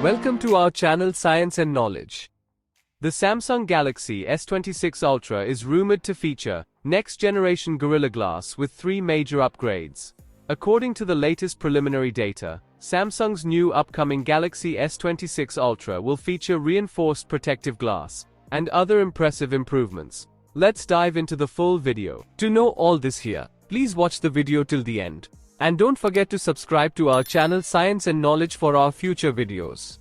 Welcome to our channel Science and Knowledge. The Samsung Galaxy S26 Ultra is rumored to feature next-generation Gorilla Glass with 3 major upgrades. According to the latest preliminary data, Samsung's new upcoming Galaxy S26 Ultra will feature reinforced protective glass and other impressive improvements. Let's dive into the full video. To know all this here, please watch the video till the end. And don't forget to subscribe to our channel Science and Knowledge for our future videos.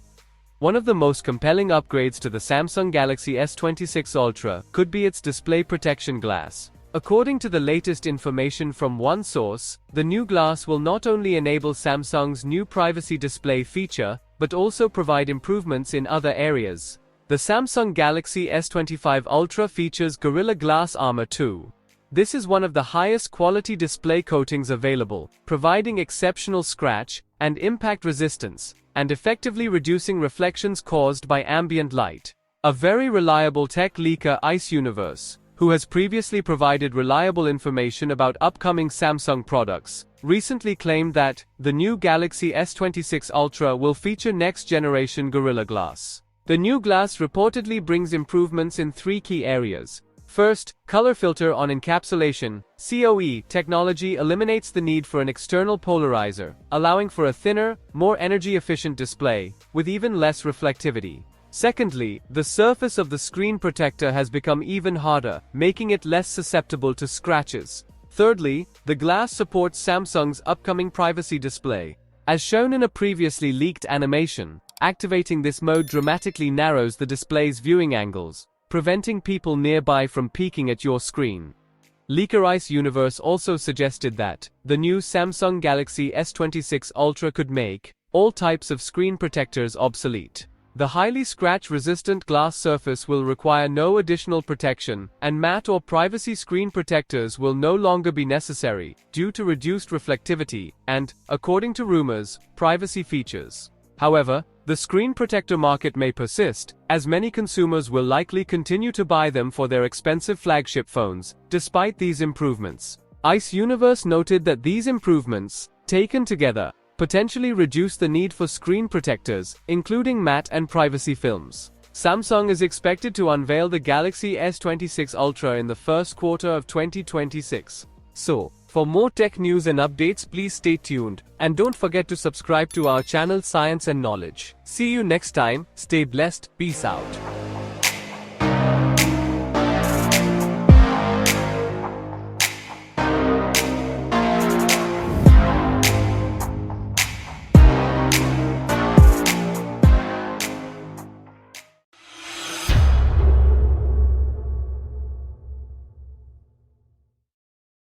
One of the most compelling upgrades to the Samsung Galaxy S26 Ultra could be its display protection glass. According to the latest information from one source, the new glass will not only enable Samsung's new privacy display feature, but also provide improvements in other areas. The Samsung Galaxy S25 Ultra features Gorilla Glass Armor 2. This is one of the highest quality display coatings available, providing exceptional scratch and impact resistance, and effectively reducing reflections caused by ambient light. A very reliable tech leaker, Ice Universe, who has previously provided reliable information about upcoming Samsung products, recently claimed that the new Galaxy S26 Ultra will feature next-generation Gorilla Glass. The new glass reportedly brings improvements in 3 key areas. First, color filter on encapsulation (COE) technology eliminates the need for an external polarizer, allowing for a thinner, more energy-efficient display, with even less reflectivity. Secondly, the surface of the screen protector has become even harder, making it less susceptible to scratches. Thirdly, the glass supports Samsung's upcoming privacy display. As shown in a previously leaked animation, activating this mode dramatically narrows the display's viewing angles, preventing people nearby from peeking at your screen. Leaker Ice Universe also suggested that the new Samsung Galaxy S26 Ultra could make all types of screen protectors obsolete. The highly scratch-resistant glass surface will require no additional protection, and matte or privacy screen protectors will no longer be necessary due to reduced reflectivity and, according to rumors, privacy features. However, the screen protector market may persist, as many consumers will likely continue to buy them for their expensive flagship phones, despite these improvements. Ice Universe noted that these improvements, taken together, potentially reduce the need for screen protectors, including matte and privacy films. Samsung is expected to unveil the Galaxy S26 Ultra in the first quarter of 2026. So, for more tech news and updates, please stay tuned, and don't forget to subscribe to our channel Science and Knowledge. See you next time, stay blessed, peace out.